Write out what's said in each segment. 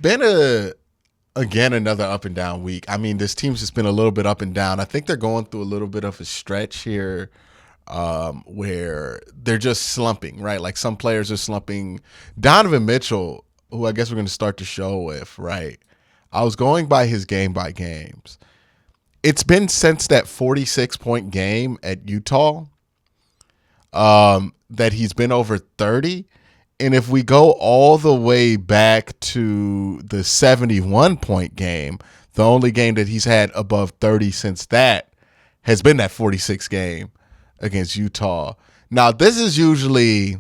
been again another up and down week. I mean, this team's just been a little bit up and down. I think they're going through a little bit of a stretch here where they're just slumping, right? Like some players are slumping. Donovan Mitchell, who I guess we're going to start the show with, right? I was going by his game by games. It's been since that 46-point game at Utah that he's been over 30. And if we go all the way back to the 71-point game, the only game that he's had above 30 since that has been that 46 game against Utah. Now, this is usually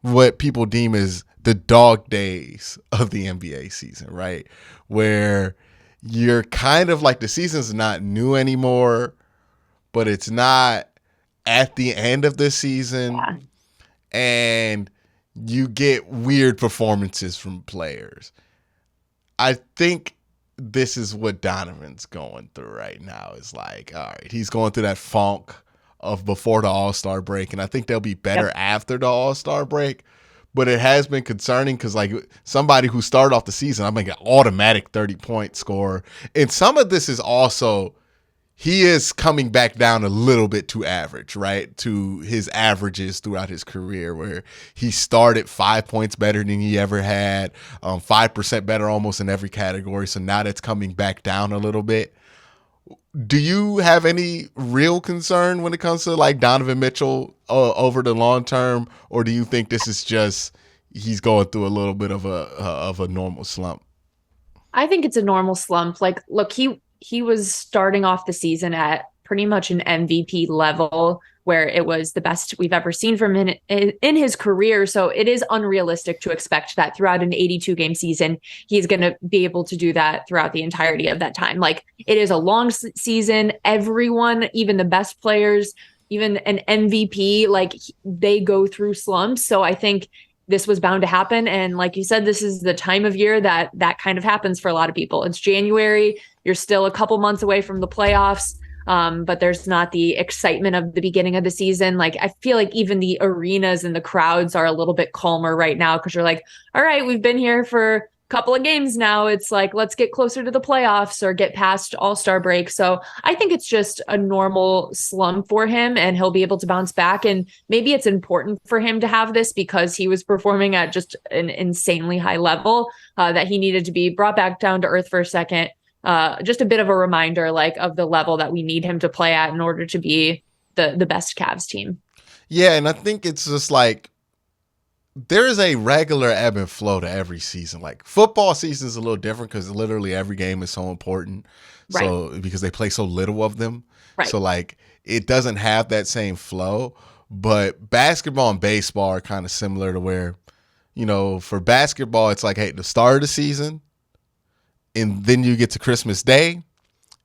what people deem as the dog days of the NBA season, right? Where you're kind of like the season's not new anymore, but it's not at the end of the season. Yeah. And you get weird performances from players. I think this is what Donovan's going through right now. Is like, all right, he's going through that funk of before the All-Star break, and I think they'll be better after the All-Star break. But it has been concerning because, like, somebody who started off the season, I'm like an automatic 30-point scorer. And some of this is also he is coming back down a little bit to average, right? To his averages throughout his career, where he started 5 points better than he ever had, 5% better almost in every category. So now that's coming back down a little bit. Do you have any real concern when it comes to like Donovan Mitchell over the long term, or do you think this is just he's going through a little bit of a normal slump? I think it's a normal slump. Like, look, he was starting off the season at pretty much an MVP level where it was the best we've ever seen from him in his career. So it is unrealistic to expect that throughout an 82 game season, he's going to be able to do that throughout the entirety of that time. Like, it is a long season. Everyone, even the best players, even an MVP, like they go through slumps. So I think this was bound to happen. And like you said, this is the time of year that kind of happens for a lot of people. It's January. You're still a couple months away from the playoffs. But there's not the excitement of the beginning of the season. Like, I feel like even the arenas and the crowds are a little bit calmer right now because you're like, all right, we've been here for a couple of games now. It's like, let's get closer to the playoffs or get past All-Star break. So I think it's just a normal slump for him and he'll be able to bounce back. And maybe it's important for him to have this because he was performing at just an insanely high level that he needed to be brought back down to earth for a second. Just a bit of a reminder, like, of the level that we need him to play at in order to be the best Cavs team. Yeah, and I think it's just like there is a regular ebb and flow to every season. Like football season is a little different because literally every game is so important. Right. So because they play so little of them. Right. So like it doesn't have that same flow. But basketball and baseball are kind of similar to where, you know, for basketball, it's like, hey, the start of the season. And then you get to Christmas Day,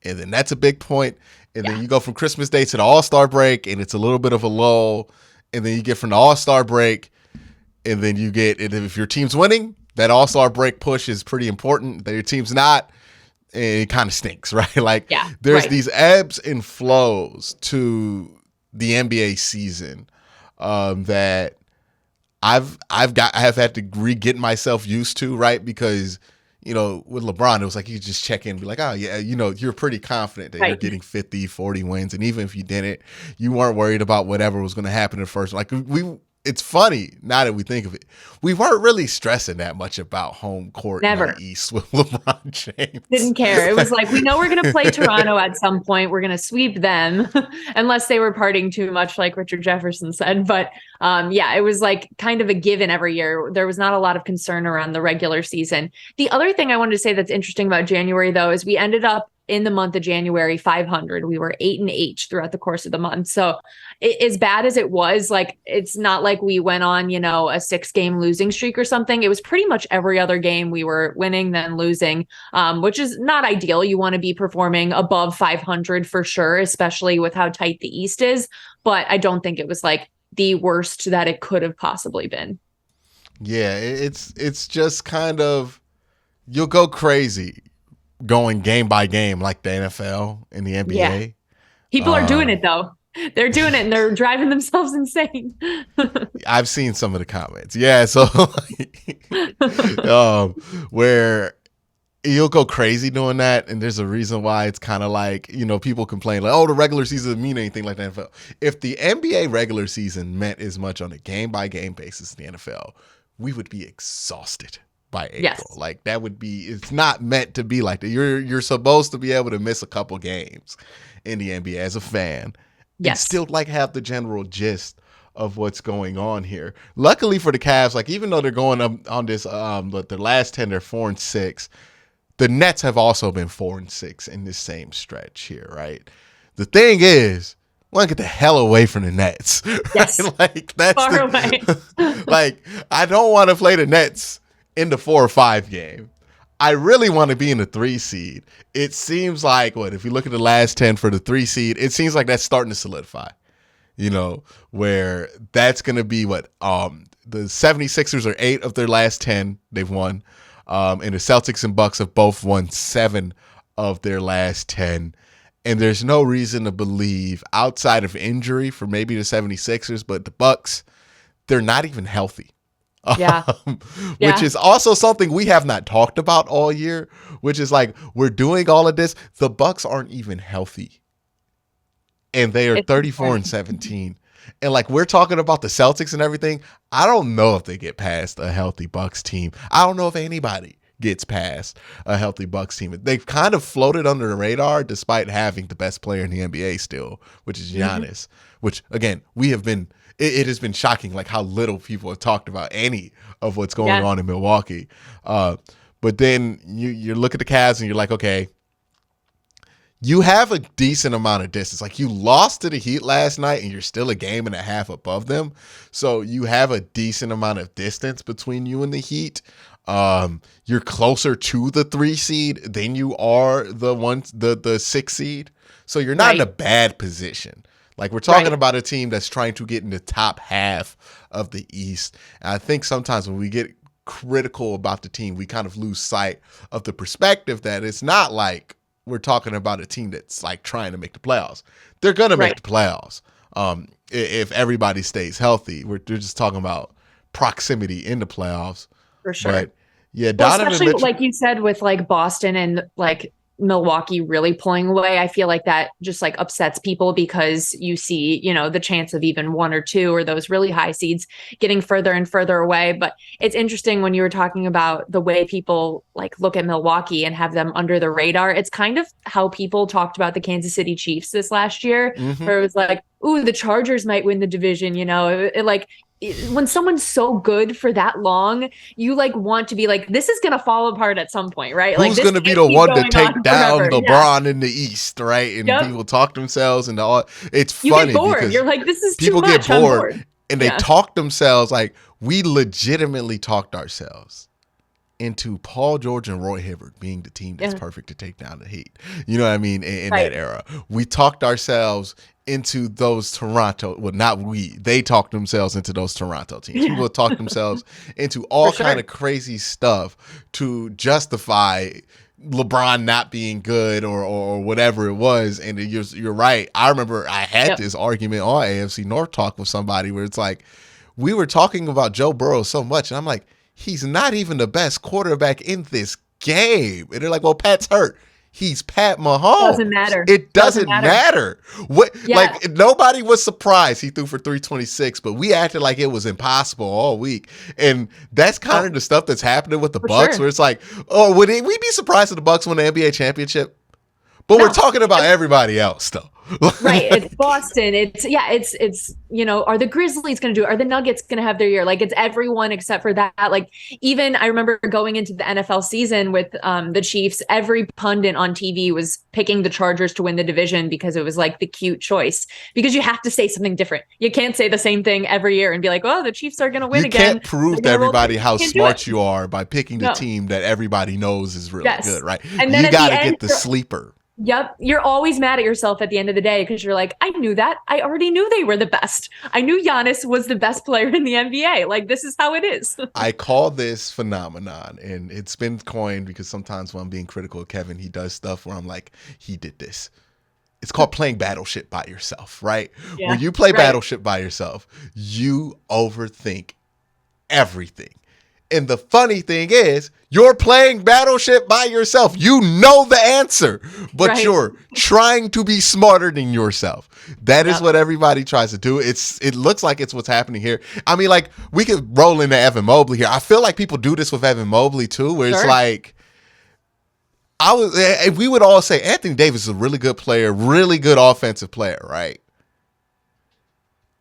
and then that's a big point. And then you go from Christmas Day to the All-Star break, and it's a little bit of a lull. And then you get from the All-Star break, and then you get, and if your team's winning, that All-Star break push is pretty important. That your team's not, it kind of stinks, right? Like there's these ebbs and flows to the NBA season that I have had to get myself used to, right? Because you know, with LeBron, it was like you just check in and be like, oh, yeah, you know, you're pretty confident that you're getting 50, 40 wins. And even if you didn't, you weren't worried about whatever was going to happen in the first. Like, it's funny, now that we think of it, we weren't really stressing that much about home court in the East with LeBron James. Didn't care. It was like, we know we're going to play Toronto at some point. We're going to sweep them unless they were partying too much, like Richard Jefferson said. But it was like kind of a given every year. There was not a lot of concern around the regular season. The other thing I wanted to say that's interesting about January, though, is we ended up in the month of January 500. We were 8-8 throughout the course of the month. So as bad as it was, like, it's not like we went on, you know, a 6-game losing streak or something. It was pretty much every other game we were winning, then losing, which is not ideal. You want to be performing above 500 for sure, especially with how tight the East is. But I don't think it was like the worst that it could have possibly been. Yeah, it's just kind of, you'll go crazy going game by game like the NFL and the NBA. Yeah. People are doing it though. They're doing it and they're driving themselves insane. I've seen some of the comments. Yeah, so where you'll go crazy doing that, and there's a reason why. It's kind of like, people complain like, oh, the regular season doesn't mean anything like the NFL. If the NBA regular season meant as much on a game-by-game basis in the NFL, we would be exhausted by April. Yes. Like, that would be, it's not meant to be like that. You're supposed to be able to miss a couple games in the NBA as a fan and still like have the general gist of what's going on here. Luckily for the Cavs, like, even though they're going up on this, their last 10, they're 4-6. The Nets have also been 4-6 in this same stretch here, right? The thing is, we want to get the hell away from the Nets. Yes. Like, that's far away. Like, I don't want to play the Nets in the 4 or 5 game. I really want to be in the 3 seed. It seems like, if you look at the last 10 for the 3 seed, it seems like that's starting to solidify. Where that's going to be the 76ers are 8 of their last 10 they've won. And the Celtics and Bucks have both won 7 of their last 10. And there's no reason to believe, outside of injury for maybe the 76ers, but the Bucks, they're not even healthy. Yeah. Which is also something we have not talked about all year, which is like, we're doing all of this. The Bucks aren't even healthy. And they are 34-17. And like, we're talking about the Celtics and everything. I don't know if they get past a healthy Bucks team. I don't know if anybody gets past a healthy Bucks team. They've kind of floated under the radar despite having the best player in the NBA still, which is Giannis, which again, it has been shocking, like how little people have talked about any of what's going on in Milwaukee. But then you look at the Cavs and you're like, okay, you have a decent amount of distance. Like, you lost to the Heat last night and you're still a game and a half above them. So you have a decent amount of distance between you and the Heat. You're closer to the 3 seed than you are the 6 seed. So you're not in a bad position. Like, we're talking about a team that's trying to get in the top half of the East. And I think sometimes when we get critical about the team, we kind of lose sight of the perspective that it's not like we're talking about a team that's like trying to make the playoffs. They're going to make the playoffs if everybody stays healthy. They're just talking about proximity in the playoffs. For sure. But yeah, Donovan especially Mitchell, like you said, with like Boston and like Milwaukee really pulling away, I feel like that just like upsets people, because you see, the chance of even 1 or 2 or those really high seeds getting further and further away. But it's interesting when you were talking about the way people like look at Milwaukee and have them under the radar. It's kind of how people talked about the Kansas City Chiefs this last year, where it was like, ooh, the Chargers might win the division. When someone's so good for that long, you like want to be like, this is going to fall apart at some point, right? Who's going to be the one to take down LeBron in the East, right? And people talk themselves into all. It's funny because you're like, this is people too much. Get bored and they talk themselves, like, we legitimately talked ourselves into Paul George and Roy Hibbert being the team that's perfect to take down the Heat. You know what I mean? In that era, we talked ourselves into those Toronto, they talked themselves into those Toronto teams. People talked themselves into all kind of crazy stuff to justify LeBron not being good or whatever it was. And you're right. I remember I had this argument on AFC North Talk with somebody where it's like, we were talking about Joe Burrow so much, and I'm like, he's not even the best quarterback in this game. And they're like, well, Pat's hurt. He's Pat Mahomes. Doesn't matter. It doesn't matter. Like, nobody was surprised he threw for 326, but we acted like it was impossible all week. And that's kind of the stuff that's happening with the Bucks, where it's like, oh, would we be surprised if the Bucks won the NBA championship? But we're talking about everybody else, though. Right. It's Boston. It's are the Grizzlies going to do it? Are the Nuggets going to have their year? Like, it's everyone except for that. Like, even I remember going into the NFL season with the Chiefs, every pundit on TV was picking the Chargers to win the division because it was like the cute choice, because you have to say something different. You can't say the same thing every year and be like, oh, the Chiefs are going to win again. You can't prove to everybody how smart you are by picking the team that everybody knows is really good, right? And then you got to get the sleeper. Yep. You're always mad at yourself at the end of the day, because you're like, I knew that. I already knew they were the best. I knew Giannis was the best player in the NBA. Like, this is how it is. I call this phenomenon, and it's been coined because sometimes when I'm being critical of Kevin, he does stuff where I'm like, he did this. It's called playing Battleship by yourself, right? Yeah, when you play Battleship by yourself, you overthink everything. And the funny thing is, you're playing Battleship by yourself. You know the answer, but you're trying to be smarter than yourself. That is what everybody tries to do. It looks like it's what's happening here. I mean, like, we could roll into Evan Mobley here. I feel like people do this with Evan Mobley too, where it's like, we would all say Anthony Davis is a really good player, really good offensive player, right?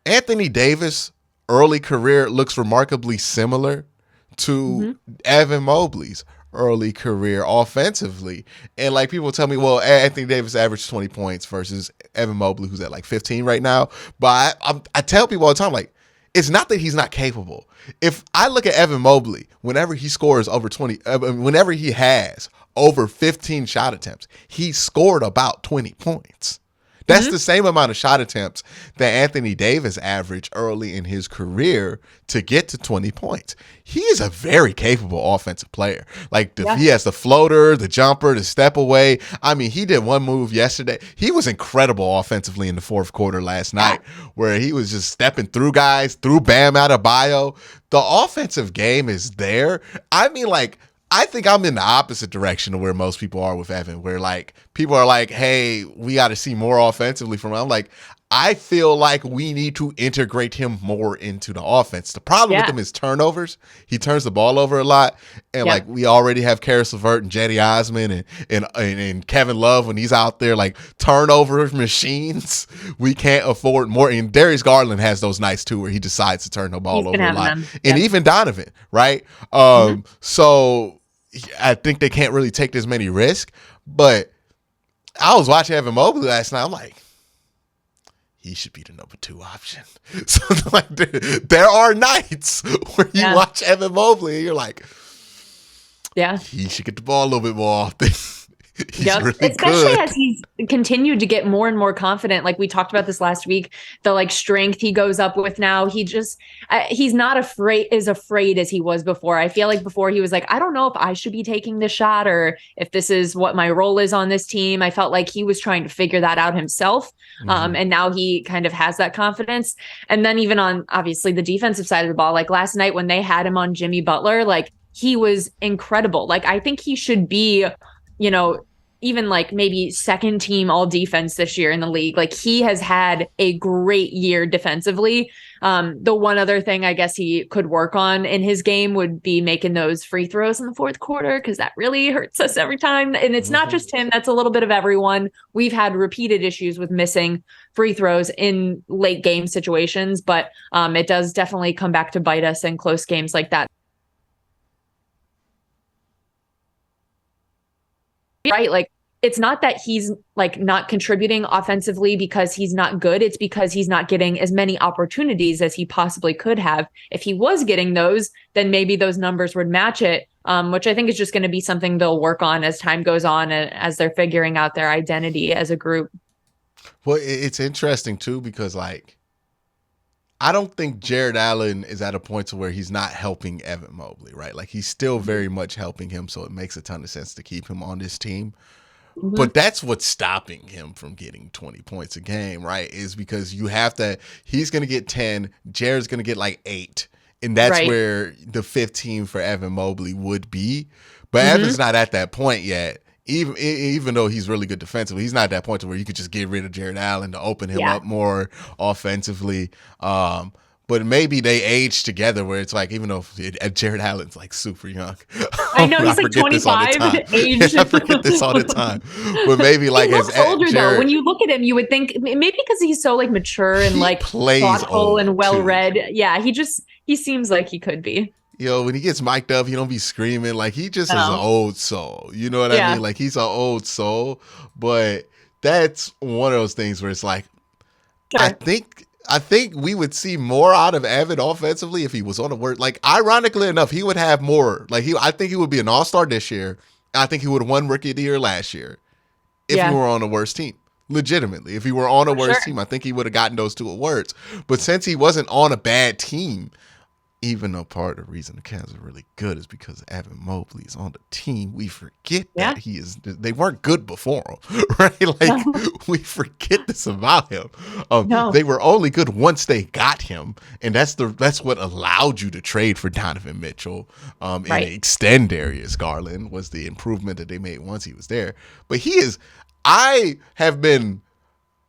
Anthony Davis' early career looks remarkably similar to Evan Mobley's early career offensively. And like, people tell me, well, Anthony Davis averaged 20 points versus Evan Mobley, who's at like 15 right now. But I tell people all the time, like, it's not that he's not capable. If I look at Evan Mobley, whenever he scores over 20, whenever he has over 15 shot attempts, he scored about 20 points. That's the same amount of shot attempts that Anthony Davis averaged early in his career to get to 20 points. He is a very capable offensive player. Like, he has the floater, the jumper, the step away. I mean, he did one move yesterday. He was incredible offensively in the fourth quarter last night, where he was just stepping through guys, through Bam Adebayo. The offensive game is there. I mean, like, I think I'm in the opposite direction of where most people are with Evan, where like people are like, hey, we got to see more offensively from him. I'm like, I feel like we need to integrate him more into the offense. The problem with him is turnovers. He turns the ball over a lot. And like, we already have Caris LeVert and Jetty Osman and Kevin Love when he's out there, like, turnover machines. We can't afford more. And Darius Garland has those nights too, where he decides to turn the ball over a lot. And even Donovan, right? So I think they can't really take this many risks. But I was watching Evan Mobley last night. I'm like, he should be the number 2 option. So like, there are nights where you watch Evan Mobley and you're like, he should get the ball a little bit more often. He's really especially good. as he's continued to get more and more confident. Like we talked about this last week, the like strength he goes up with now. He just he's not afraid as he was before. I feel like before he was like, I don't know if I should be taking this shot or if this is what my role is on this team. I felt like he was trying to figure that out himself. And now he kind of has that confidence. And then even on obviously the defensive side of the ball, like last night when they had him on Jimmy Butler, like he was incredible. Like I think he should be, you know, even like maybe second team all defense this year in the league. Like he has had a great year defensively. The one other thing I guess he could work on in his game would be making those free throws in the fourth quarter, because that really hurts us every time. And it's not just him. That's a little bit of everyone. We've had repeated issues with missing free throws in late game situations, but it does definitely come back to bite us in close games like that. Right? Like, it's not that he's like not contributing offensively because he's not good. It's because he's not getting as many opportunities as he possibly could have. If he was getting those, then maybe those numbers would match it, which I think is just going to be something they'll work on as time goes on and as they're figuring out their identity as a group. Well, it's interesting too, because like, I don't think Jared Allen is at a point to where he's not helping Evan Mobley, right? Like he's still very much helping him. So it makes a ton of sense to keep him on this team. But that's what's stopping him from getting 20 points a game, right? Is because you have to, he's going to get 10, Jared's going to get like 8. And that's where the 15 for Evan Mobley would be. But Evan's not at that point yet. Even though he's really good defensively, he's not at that point to where you could just get rid of Jared Allen to open him up more offensively. But maybe they age together where it's like, even though Jared Allen's like super young. I know he's like 25 age. I forget this all the time. But maybe like he looks older though. When you look at him, you would think maybe because he's so like mature and like thoughtful and well-read. Yeah, he seems like he could be. Yo, when he gets mic'd up, he don't be screaming. Like, he just is an old soul. You know what I mean? Like, he's an old soul. But that's one of those things where it's like, I think we would see more out of Evan offensively if he was on the word. Like, ironically enough, he would have more. Like, I think he would be an all-star this year. I think he would have won Rookie of the Year last year if he were on a worse team. Legitimately. If he were on a worse team, I think he would have gotten those 2 awards. But since he wasn't on a bad team, even though part of the reason the Cavs are really good is because Evan Mobley is on the team, we forget that they weren't good before him, right? Like, we forget this about him. They were only good once they got him, and that's what allowed you to trade for Donovan Mitchell and extend Darius Garland was the improvement that they made once he was there. But I have been,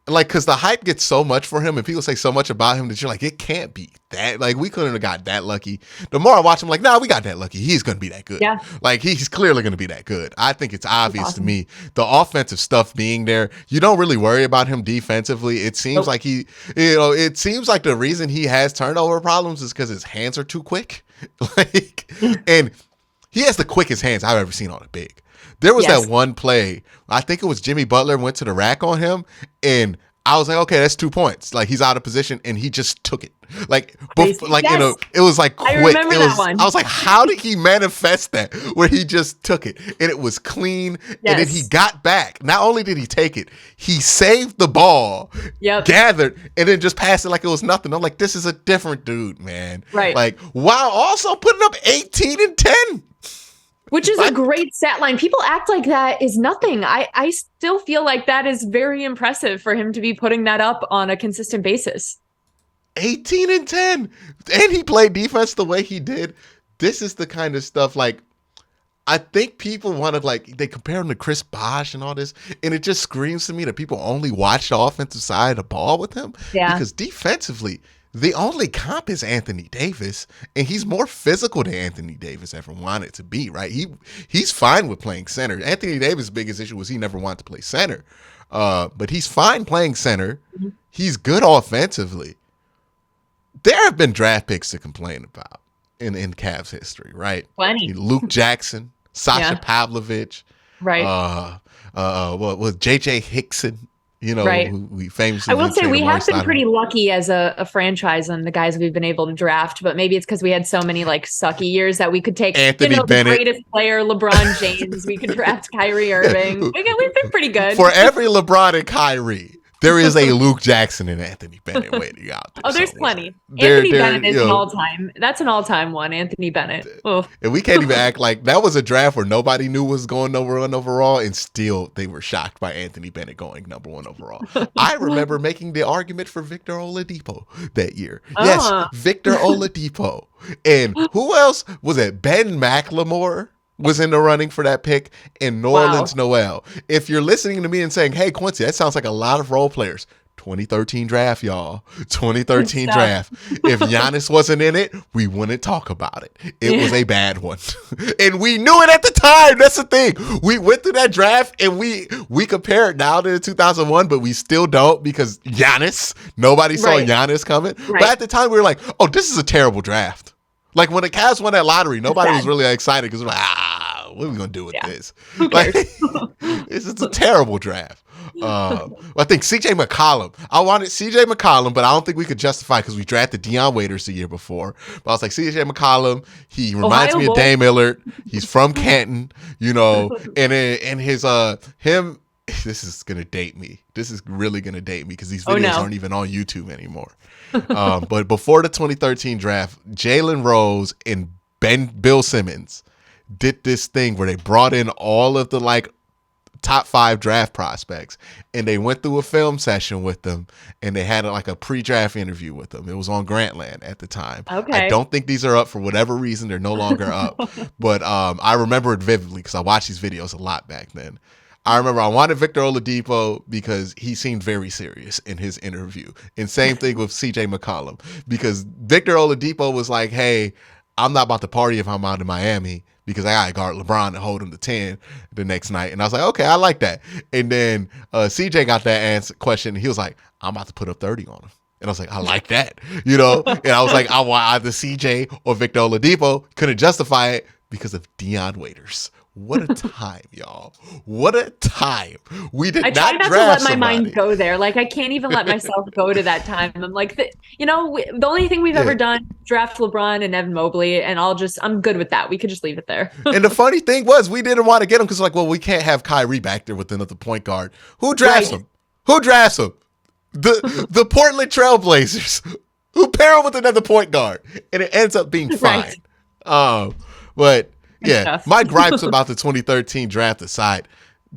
like, because the hype gets so much for him and people say so much about him that you're like, it can't be that. Like, we couldn't have got that lucky. The more I watch him, like, nah, we got that lucky. He's going to be that good. Yeah. Like, he's clearly going to be that good. I think it's obvious to me. The offensive stuff being there, you don't really worry about him defensively. It seems like it seems like the reason he has turnover problems is because his hands are too quick. And he has the quickest hands I've ever seen on a big. There was that one play, I think it was Jimmy Butler went to the rack on him, and I was like, okay, that's 2 points. Like, he's out of position, and he just took it. Like, it was like quick. I remember that one. I was like, how did he manifest that where he just took it? And it was clean, and then he got back. Not only did he take it, he saved the ball, gathered, and then just passed it like it was nothing. I'm like, this is a different dude, man. Right. Like, while also putting up 18 and 10. Which is a great stat line. People act like that is nothing. I still feel like that is very impressive for him to be putting that up on a consistent basis. 18 and 10. And he played defense the way he did. This is the kind of stuff, like, I think people want to, like, they compare him to Chris Bosh and all this, and it just screams to me that people only watch the offensive side of the ball with him. Yeah. Because defensively, the only comp is Anthony Davis, and he's more physical than Anthony Davis ever wanted to be, right? He's fine with playing center. Anthony Davis' biggest issue was he never wanted to play center. But he's fine playing center. Mm-hmm. He's good offensively. There have been draft picks to complain about in Cavs history, right? Plenty. Luke Jackson, Sasha Pavlovich. Right. What was J.J. Hickson? You know, who we famously. I will say we have been pretty lucky as a franchise on the guys we've been able to draft, but maybe it's because we had so many like sucky years that we could take Anthony Bennett, the greatest player, LeBron James. We could draft Kyrie Irving. We've been pretty good. For every LeBron and Kyrie, there is a Luke Jackson and Anthony Bennett waiting out there. Oh, there's plenty. Anthony Bennett is an all-time. That's an all-time one, Anthony Bennett. Oh. And we can't even act like that was a draft where nobody knew was going number one overall, and still they were shocked by Anthony Bennett going number one overall. I remember making the argument for Victor Oladipo that year. Yes, Victor Oladipo. And who else was it? Ben McLemore was in the running for that pick, and Nerlens Noel. If you're listening to me and saying, hey, Quincy, that sounds like a lot of role players. 2013 draft, y'all. 2013 draft. If Giannis wasn't in it, we wouldn't talk about it. It was a bad one. And we knew it at the time. That's the thing. We went through that draft, and we compare it now to 2001, but we still don't because Giannis. Nobody saw Giannis coming. Right. But at the time, we were like, oh, this is a terrible draft. Like, when the Cavs won that lottery, nobody was really excited because we're like, what are we going to do with this? Like, it's just a terrible draft. I think C.J. McCollum. I wanted C.J. McCollum, but I don't think we could justify because we drafted Deion Waiters the year before. But I was like, C.J. McCollum, he reminds me of Dame Lillard. He's from Canton, you know, and his him. This is going to date me. This is really going to date me because these videos aren't even on YouTube anymore. But before the 2013 draft, Jalen Rose and Bill Simmons did this thing where they brought in all of the like top 5 draft prospects and they went through a film session with them and they had like a pre-draft interview with them. It was on Grantland at the time. Okay. I don't think these are up for whatever reason. They're no longer up. But I remember it vividly because I watched these videos a lot back then. I remember I wanted Victor Oladipo because he seemed very serious in his interview. And same thing with CJ McCollum because Victor Oladipo was like, hey, I'm not about to party if I'm out in Miami because I got to guard LeBron and hold him to 10 the next night. And I was like, okay, I like that. And then CJ got that question. And he was like, I'm about to put up 30 on him. And I was like, I like that, you know? And I was like, I want either CJ or Victor Oladipo. Couldn't justify it because of Deion Waiters. What a time, y'all. What a time. We did not draft somebody. I try not to let my mind go there. Like, I can't even let myself go to that time. I'm like, the only thing we've ever done, draft LeBron and Evan Mobley, and I'm good with that. We could just leave it there. And the funny thing was, we didn't want to get him because, like, well, we can't have Kyrie back there with another point guard. Who drafts him? Who drafts him? The Portland Trailblazers. who pair him with another point guard, and it ends up being fine. Right. But yeah, Enough. my gripes about the 2013 draft aside,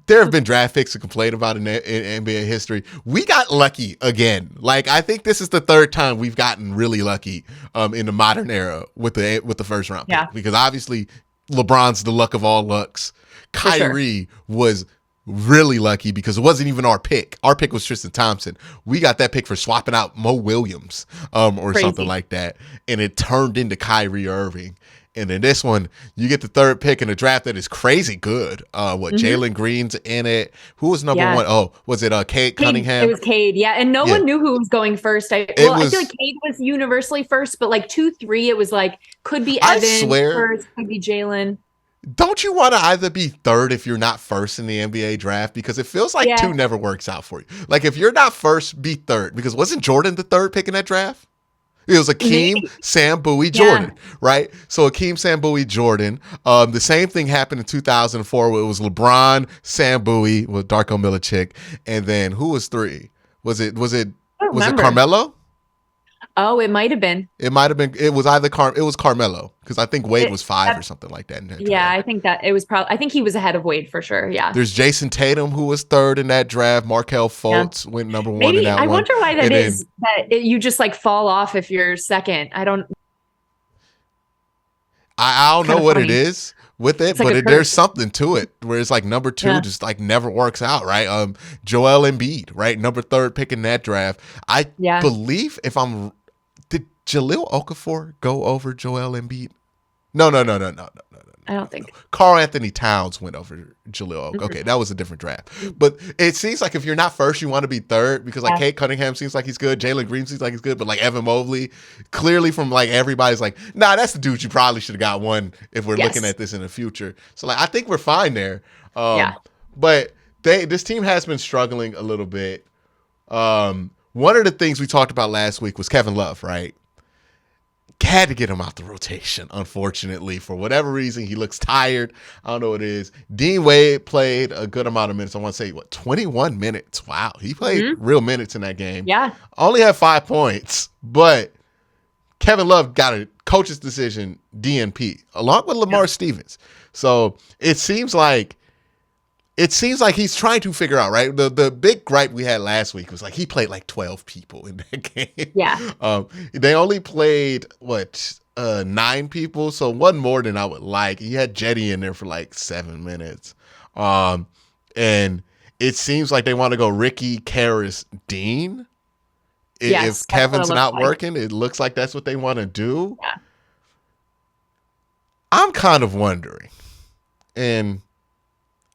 there have been draft picks to complain about in NBA history. We got lucky again. Like, I think this is the third time we've gotten really lucky in the modern era with the first round pick. Because obviously LeBron's the luck of all lucks. Kyrie was really lucky because it wasn't even our pick. Our pick was Tristan Thompson. We got that pick for swapping out Mo Williams or something like that. And it turned into Kyrie Irving. And in this one, you get the third pick in a draft that is crazy good. Jalen Green's in it. Who was number one? Oh, was it Cade Cunningham? It was Cade, and no one knew who was going first. I feel like Cade was universally first, but like 2-3, it was like could be Evan first, could be Jalen. Don't you want to either be third if you're not first in the NBA draft? Because it feels like two never works out for you. Like if you're not first, be third. Because wasn't Jordan the third pick in that draft? It was Akeem, Sam Bowie, Jordan, right? So Akeem, Sam Bowie, Jordan. The same thing happened in 2004 where it was LeBron, Sam Bowie with Darko Milicic, and then who was three? Was it Carmelo? Oh, it might have been. It might have been. It was either it was Carmelo because I think Wade was 5 or something like that. I think that it was probably. I think he was ahead of Wade for sure. Yeah. There's Jason Tatum who was third in that draft. Markelle Fultz went number one in that one. I wonder why that is. That you just like fall off if you're second. I don't know what it is with it, but there's something to it where it's like number 2 just like never works out, right? Joel Embiid, right? Number 3rd pick in that draft. I believe did Jahlil Okafor go over Joel Embiid? No. I don't think. Karl Anthony Towns went over Jahlil. Okay, that was a different draft. But it seems like if you're not first, you want to be third because like Cade Cunningham seems like he's good. Jalen Green seems like he's good. But like Evan Mobley, clearly from like everybody's like, nah, that's the dude you probably should have got one if we're looking at this in the future. So like I think we're fine there. But this team has been struggling a little bit. One of the things we talked about last week was Kevin Love, right? Had to get him out the rotation, unfortunately. For whatever reason, he looks tired. I don't know what it is. Dean Wade played a good amount of minutes. I want to say, 21 minutes? Wow. He played real minutes in that game. Yeah. Only had 5 points, but Kevin Love got a coach's decision DNP, along with Lamar Stevens. So it seems like he's trying to figure out, right? The big gripe we had last week was like he played like 12 people in that game. Yeah. They only played 9 people, so one more than I would like. He had Jetty in there for like 7 minutes. And it seems like they want to go Ricky, Caris, Dean. If Kevin's not working, it looks like that's what they want to do. Yeah. I'm kind of wondering, and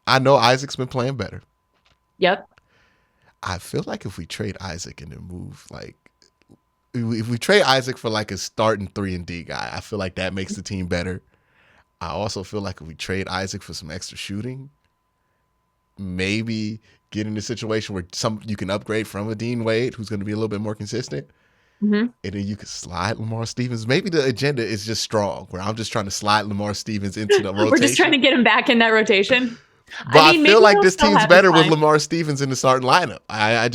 I know Isaac's been playing better. Yep. I feel like if we trade Isaac and then move, like, if we trade Isaac for like a starting 3-and-D guy, I feel like that makes the team better. I also feel like if we trade Isaac for some extra shooting, maybe get in a situation where you can upgrade from a Dean Wade, who's going to be a little bit more consistent. And then you could slide Lamar Stevens. Maybe the agenda is just strong, where I'm just trying to slide Lamar Stevens into the rotation. We're just trying to get him back in that rotation. But I feel like this team's better with Lamar Stevens in the starting lineup. I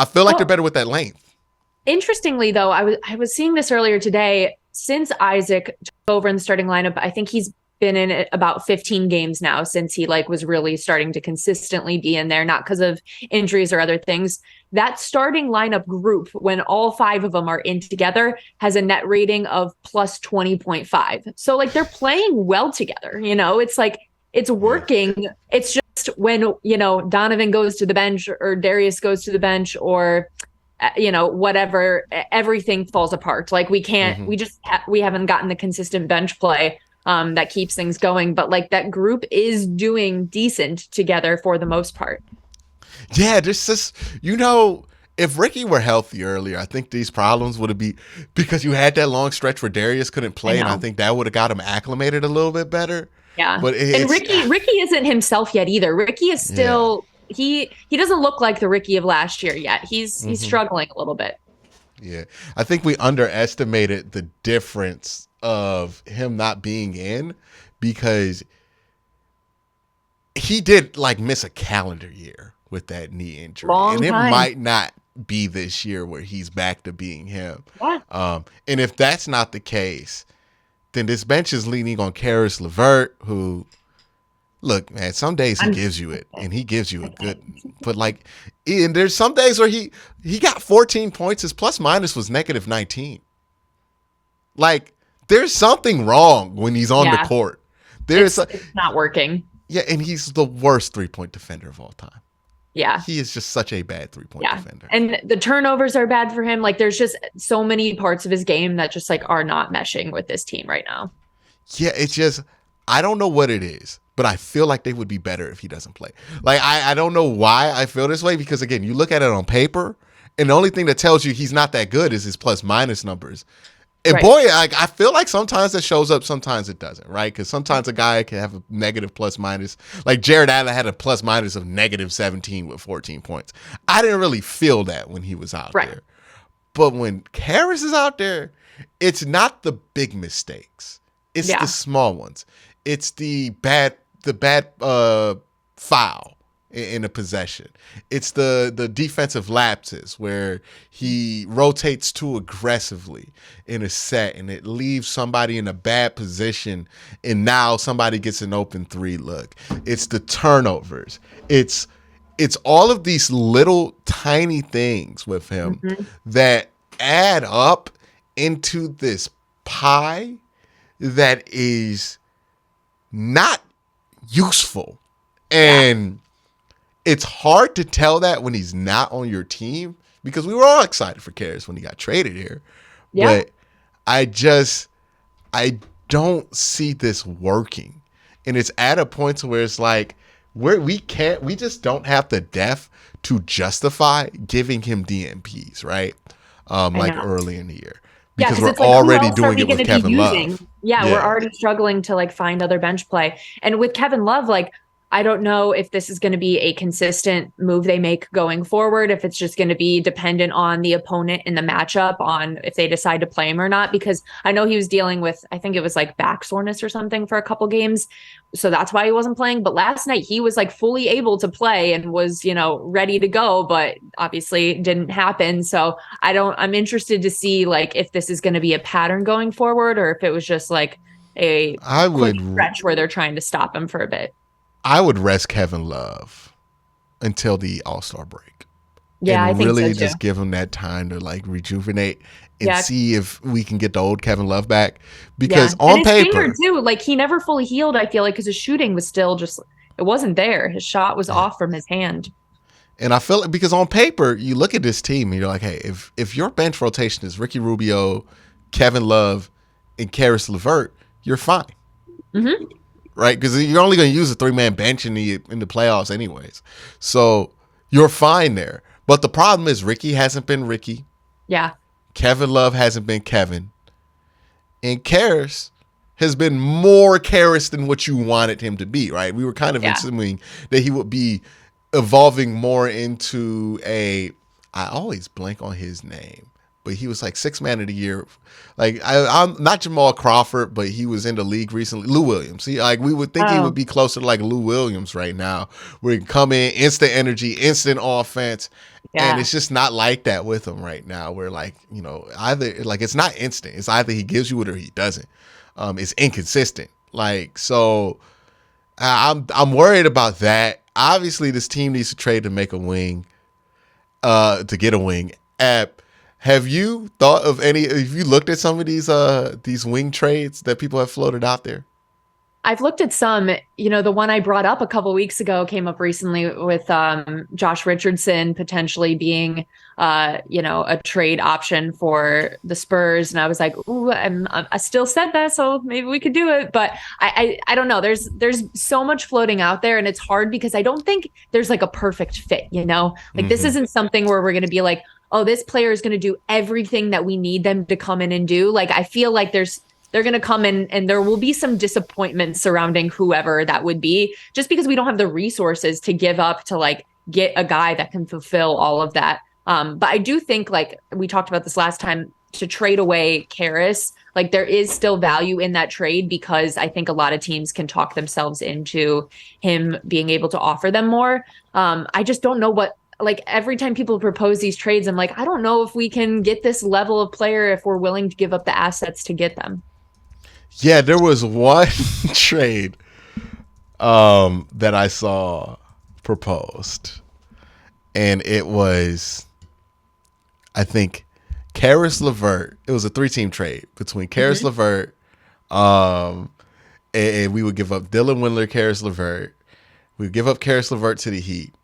feel like they're better with that length. Interestingly, though, I was seeing this earlier today. Since Isaac took over in the starting lineup, I think he's been in it about 15 games now since he like was really starting to consistently be in there, not because of injuries or other things. That starting lineup group, when all 5 of them are in together, has a net rating of plus 20.5. So like they're playing well together. You know, it's like it's working. It's just when, Donovan goes to the bench or Darius goes to the bench or, whatever, everything falls apart. Like we can't, we haven't gotten the consistent bench play that keeps things going. But like that group is doing decent together for the most part. Yeah, this is, if Ricky were healthy earlier, I think these problems would have been because you had that long stretch where Darius couldn't play, and I think that would have got him acclimated a little bit better. Yeah, but Ricky isn't himself yet either. Ricky is still he doesn't look like the Ricky of last year yet. He's struggling a little bit. Yeah, I think we underestimated the difference of him not being in because he did like miss a calendar year with that knee injury. Long time. Might not be this year where he's back to being him. Yeah. And if that's not the case, then this bench is leaning on Caris LeVert, who, look, man, some days he gives you it, and he gives you a good. But like, and there's some days where he got 14 points. His plus minus was -19. Like, there's something wrong when he's on the court. It's not working. Yeah, and he's the worst 3-point defender of all time. Yeah. He is just such a bad 3-point defender. And the turnovers are bad for him. Like, there's just so many parts of his game that just like are not meshing with this team right now. Yeah, it's just, I don't know what it is, but I feel like they would be better if he doesn't play. Like, I don't know why I feel this way, because again, you look at it on paper, and the only thing that tells you he's not that good is his plus minus numbers. And boy, I feel like sometimes it shows up, sometimes it doesn't, right? Because sometimes a guy can have a negative plus minus. Like Jared Allen had a plus minus of -17 with 14 points. I didn't really feel that when he was out there. But when Caris is out there, it's not the big mistakes. It's the small ones. It's the bad foul in a possession. It's the defensive lapses where he rotates too aggressively in a set and it leaves somebody in a bad position, and now somebody gets an open 3 look. It's the turnovers. It's all of these little tiny things with him that add up into this pie that is not useful. And it's hard to tell that when he's not on your team, because we were all excited for Caris when he got traded here. Yeah. But I don't see this working. And it's at a point where it's like, we just don't have the depth to justify giving him DNPs, right? Like early in the year. Because we're already doing it with Kevin Love. Yeah, we're already struggling to like find other bench play. And with Kevin Love, like, I don't know if this is going to be a consistent move they make going forward, if it's just going to be dependent on the opponent in the matchup, on if they decide to play him or not, because I know he was dealing with, I think it was like back soreness or something for a couple games. So that's why he wasn't playing. But last night he was like fully able to play and was, ready to go, but obviously it didn't happen. So I'm interested to see like if this is going to be a pattern going forward, or if it was just like a quick stretch where they're trying to stop him for a bit. I would rest Kevin Love until the All-Star break. Yeah, and I think really so too. Just give him that time to like rejuvenate and see if we can get the old Kevin Love back. Because on paper too, like he never fully healed, I feel like, because his shooting was still just, it wasn't there. His shot was off from his hand. And I feel like, because on paper, you look at this team and you're like, hey, if your bench rotation is Ricky Rubio, Kevin Love, and Caris LeVert, you're fine. Mm-hmm. Right, because you're only going to use a 3-man bench in the playoffs anyways. So you're fine there. But the problem is Ricky hasn't been Ricky. Yeah. Kevin Love hasn't been Kevin. And Caris has been more Caris than what you wanted him to be, right? We were kind of assuming that he would be evolving more into I always blank on his name, but he was like 6th man of the year. Like I'm not Jamal Crawford, but he was in the league recently. Lou Williams. We would think he would be closer to like Lou Williams right now, where he can come in, instant energy, instant offense. Yeah. And it's just not like that with him right now, where like, either like it's not instant. It's either he gives you it or he doesn't. It's inconsistent. Like, so I'm worried about that. Obviously this team needs to trade to make a wing, to get a wing. Have you thought of have you looked at some of these wing trades that people have floated out there? I've looked at some. The one I brought up a couple weeks ago came up recently with Josh Richardson potentially being a trade option for the Spurs, and I was like, ooh, I still said that, so maybe we could do it. But I don't know. There's so much floating out there, and it's hard because I don't think there's like a perfect fit. This isn't something where we're going to be like, oh, this player is going to do everything that we need them to come in and do. Like, I feel like they're going to come in and there will be some disappointment surrounding whoever that would be, just because we don't have the resources to give up to like get a guy that can fulfill all of that. But I do think, like we talked about this last time, to trade away Caris, like there is still value in that trade, because I think a lot of teams can talk themselves into him being able to offer them more. I just don't know what like every time people propose these trades, I'm like, I don't know if we can get this level of player if we're willing to give up the assets to get them. Yeah, there was one trade that I saw proposed, and it was, I think, Caris LeVert. It was a 3-team trade between Caris LeVert, and we would give up Dylan Windler, Caris LeVert. We would give up Caris LeVert to the Heat.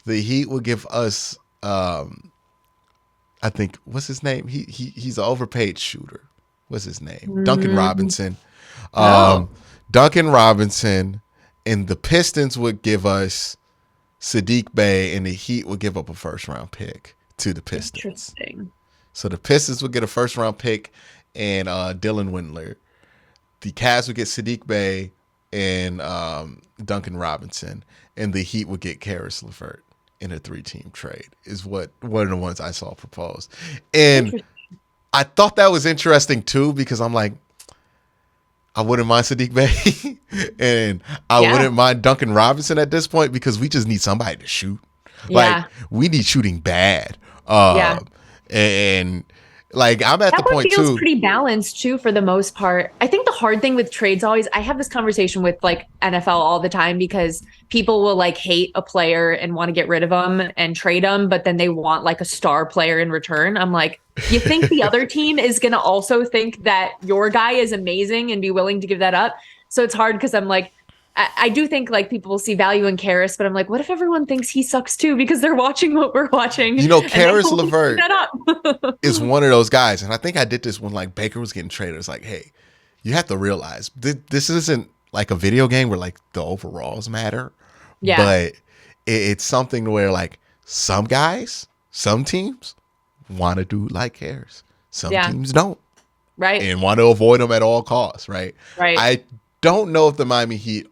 The Heat would give us, I think, what's his name? He's an overpaid shooter. What's his name? Duncan Robinson. Duncan Robinson, and the Pistons would give us Saddiq Bey, and the Heat would give up a first-round pick to the Pistons. Interesting. So the Pistons would get a first-round pick and Dylan Windler. The Cavs would get Saddiq Bey and Duncan Robinson, and the Heat would get Caris LeVert in a 3-team trade. Is what one of the ones I saw proposed, and I thought that was interesting too because I'm like, I wouldn't mind Saddiq Bey, and I wouldn't mind Duncan Robinson at this point because we just need somebody to shoot. Like we need shooting bad. And like I'm at that the point feels too. Pretty balanced too for the most part. I think the hard thing with trades always, I have this conversation with like NFL all the time because people will like hate a player and want to get rid of them and trade them, but then they want like a star player in return. I'm like, you think the other team is going to also think that your guy is amazing and be willing to give that up? So it's hard because I'm like, I do think like people will see value in Caris, but I'm like, what if everyone thinks he sucks too because they're watching what we're watching? You know, Caris LeVert is one of those guys, and I think I did this when like Baker was getting traded. It's like, hey, you have to realize this isn't like a video game where like the overalls matter, but it's something where like some guys, some teams want to do like Caris, some teams don't, right, and want to avoid them at all costs, right. I don't know if the Miami Heat.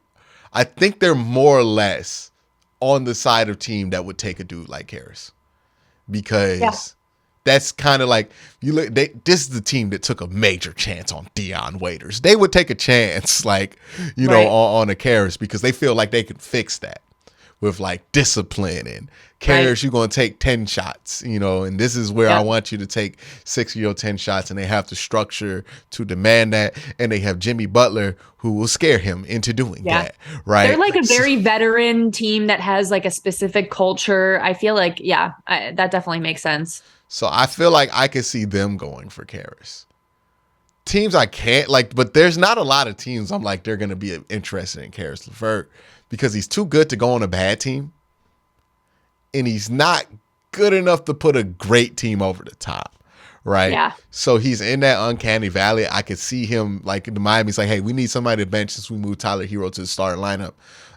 I think they're more or less on the side of team that would take a dude like Caris, because that's kind of like you look. This is the team that took a major chance on Dion Waiters. They would take a chance, like know, on a Caris because they feel like they can fix that with like discipline and Caris. You're going to take 10 shots, and this is where I want you to take 6 of your 10 shots, and they have the structure to demand that, and they have Jimmy Butler who will scare him into doing that, right? They're like a very veteran team that has like a specific culture. I feel like, that definitely makes sense. So I feel like I could see them going for Caris. Teams I can't like, but there's not a lot of teams I'm like they're going to be interested in Caris LeVert because he's too good to go on a bad team, and he's not good enough to put a great team over the top. Right. Yeah. So he's in that uncanny valley. I could see him like in the Miami's like, hey, we need somebody to bench since we moved Tyler Hero to the starting lineup.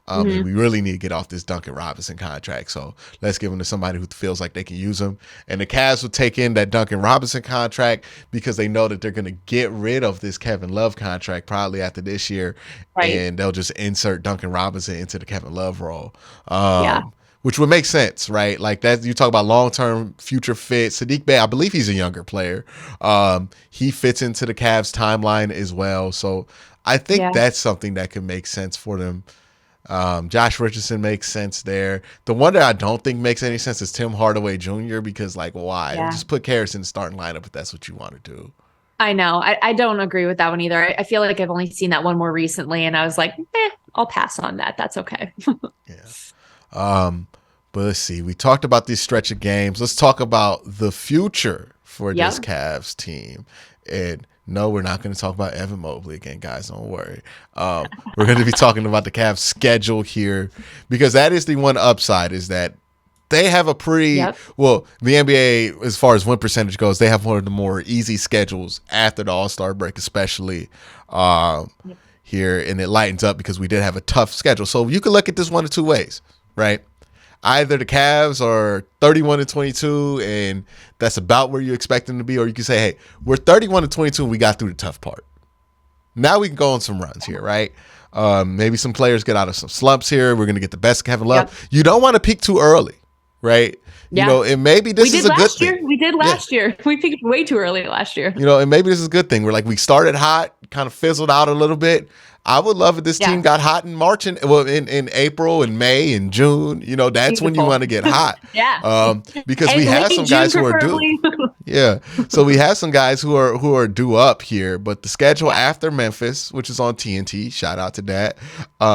And we really need to get off this Duncan Robinson contract. So let's give him to somebody who feels like they can use him. And the Cavs will take in that Duncan Robinson contract because they know that they're going to get rid of this Kevin Love contract probably after this year. And they'll just insert Duncan Robinson into the Kevin Love role. Which would make sense, right? Like that, you talk about long-term future fit. Saddiq Bey, I believe he's a younger player. He fits into the Cavs timeline as well. So I think that's something that could make sense for them. Josh Richardson makes sense there. The one that I don't think makes any sense is Tim Hardaway Jr. because like, why? Just put Caris in the starting lineup if that's what you want to do. I know. I don't agree with that one either. I feel like I've only seen that one more recently, and I was like, I'll pass on that. That's okay. But let's see. We talked about this stretch of games. Let's talk about the future for this Cavs team. And no, we're not going to talk about Evan Mobley again, guys. Don't worry. We're going to be talking about the Cavs schedule here because that is the one upside is that they have a pretty well, the NBA, as far as win percentage goes, they have one of the more easy schedules after the All-Star break, especially here. And it lightens up because we did have a tough schedule. So you can look at this one of two ways, right? Either the Cavs are 31-22, and that's about where you expect them to be, or you can say, hey, we're 31-22, and we got through the tough part. Now we can go on some runs here, right? Maybe some players get out of some slumps here. We're going to get the best of Kevin Love. You don't want to peak too early, right? You know, and maybe this is a good thing. We did last year. We picked way too early last year. You know, and maybe this is a good thing. We're like, we started hot, kind of fizzled out a little bit. I would love if this team got hot in March and in April and May and June. You know, that's when you want to get hot. Because we have some guys who are due. So we have some guys who are due up here. But the schedule after Memphis, which is on TNT, shout out to that.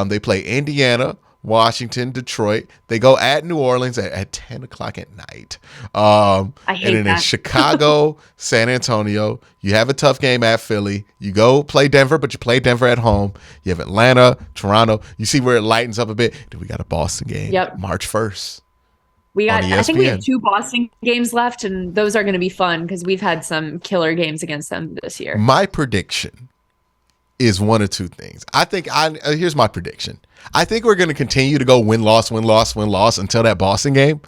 They play Indiana, Washington, Detroit. They go at New Orleans at 10 o'clock at night. I hate and then that. In Chicago, San Antonio. You have a tough game at Philly. You go play Denver, but you play Denver at home. You have Atlanta, Toronto. You see where it lightens up a bit. Then we got a Boston game March 1st. I think we have 2 Boston games left, and those are going to be fun because we've had some killer games against them this year. My prediction is one of two things. Here's my prediction. I think we're going to continue to go win-loss until that Boston game.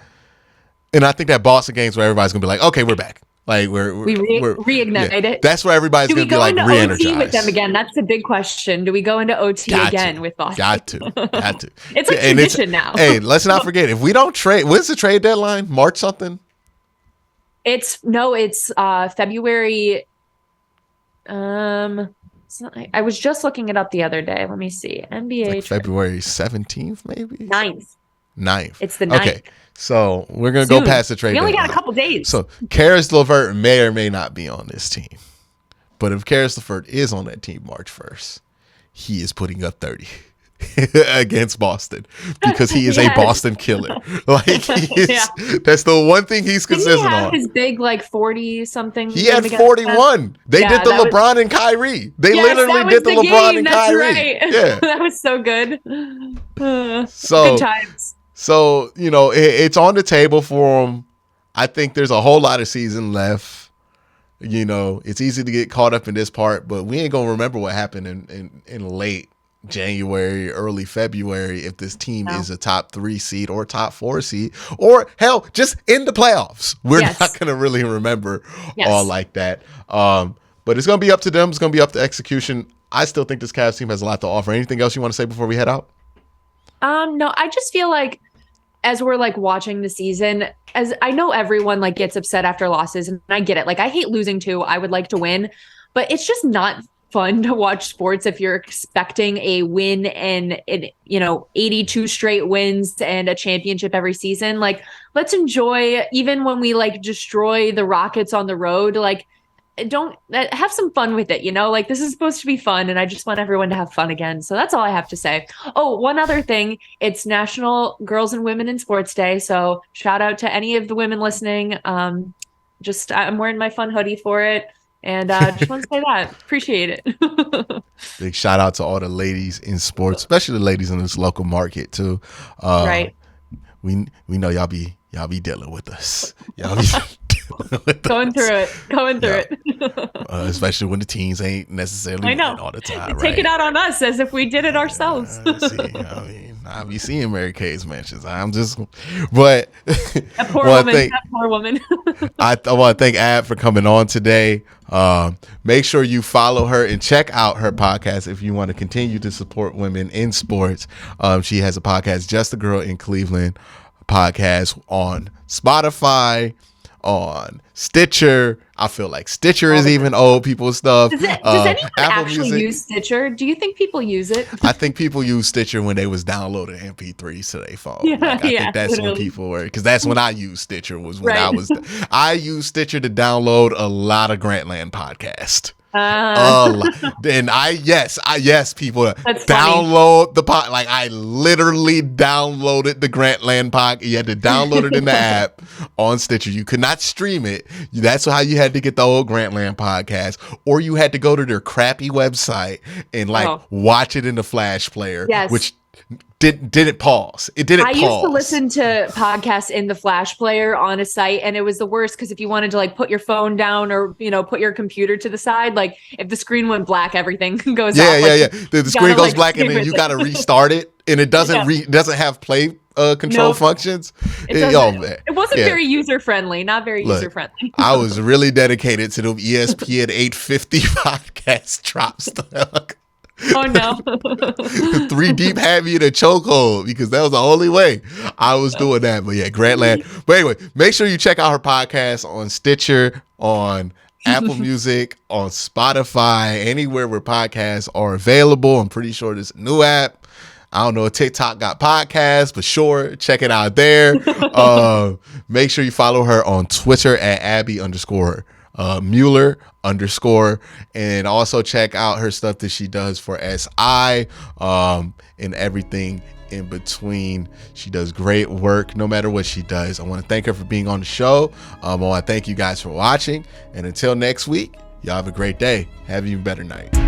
And I think that Boston game is where everybody's going to be like, okay, we're back. Like we're reignite it. That's where everybody's going to be like re-energized. Do we go into OT with them again? That's the big question. Do we go into OT again with Boston? Got to. It's like tradition now. Hey, let's not forget, if we don't trade, when's the trade deadline? March something? It's February. I was just looking it up the other day. Let me see. NBA like February 17th, maybe? 9th. It's the 9th. Okay. So we're going to go past the trade. We only got a couple days. So Caris LeVert may or may not be on this team. But if Caris LeVert is on that team March 1st, he is putting up 30 against Boston because he is a Boston killer. Like that's the one thing he's consistent on. His big 40 something. He had 41. They did the LeBron and Kyrie. They literally did the LeBron and Kyrie. Right. Yeah, that was so good. So good times. So you know it's on the table for him. I think there's a whole lot of season left. You know, it's easy to get caught up in this part, but we ain't gonna remember what happened in late January, early February if this team is a top 3 seed or top 4 seed, or hell, just in the playoffs. We're not going to really remember all like that. But it's going to be up to them. It's going to be up to execution. I still think this Cavs team has a lot to offer. Anything else you want to say before we head out? No, I just feel like as we're watching the season, as I know everyone gets upset after losses, and I get it. I hate losing too. I would like to win, but it's just not fun to watch sports if you're expecting a win and 82 straight wins and a championship every season. Let's enjoy, even when we destroy the Rockets on the road, don't have some fun with it, this is supposed to be fun, and I just want everyone to have fun again. So that's all I have to say. Oh, one other thing, it's National Girls and Women in Sports Day, so shout out to any of the women listening. I'm wearing my fun hoodie for it. And just want to say that. Appreciate it. Big shout out to all the ladies in sports, especially the ladies in this local market too. Right. We know y'all be dealing with us. Y'all be going through it. Especially when the teams ain't necessarily winning all the time. Take it out on us as if we did it ourselves. I be seeing Mary Kay's mentions. I'm just, but that poor woman. I want to thank Ab for coming on today. Make sure you follow her and check out her podcast if you want to continue to support women in sports. She has a podcast, Just a Girl in Cleveland podcast, on Spotify, on Stitcher. I feel like Stitcher is even old people stuff. Does anyone actually use Stitcher? Do you think people use it? I think people use Stitcher when they was downloading MP3s to their phone. I think that's when people were, because that's when I used Stitcher, was when I used Stitcher to download a lot of Grantland podcast. And people download the pod. I literally downloaded the Grantland podcast. You had to download it in the app on Stitcher. You could not stream it. That's how you had to get the old Grantland podcast, or you had to go to their crappy website and watch it in the Flash player, which didn't pause. It didn't pause. I used to listen to podcasts in the Flash player on a site, and it was the worst because if you wanted to put your phone down or put your computer to the side, if the screen went black, everything goes off. The screen goes black, and then you got to restart it, and it doesn't doesn't have play control functions. It wasn't very user friendly. Not very user friendly. I was really dedicated to the ESPN 850 podcast drops. Oh no. 3 Deep had me in a chokehold because that was the only way I was doing that. But yeah, Grantland. But anyway, make sure you check out her podcast on Stitcher, on Apple Music, on Spotify, anywhere where podcasts are available. I'm pretty sure there's a new app. I don't know if TikTok got podcasts, but sure, check it out there. Make sure you follow her on Twitter at Abby_Mueller_, and also check out her stuff that she does for SI, and everything in between. She does great work no matter what she does. I want to thank her for being on the show. I want to thank you guys for watching, and until next week, y'all have a great day. Have an even better night.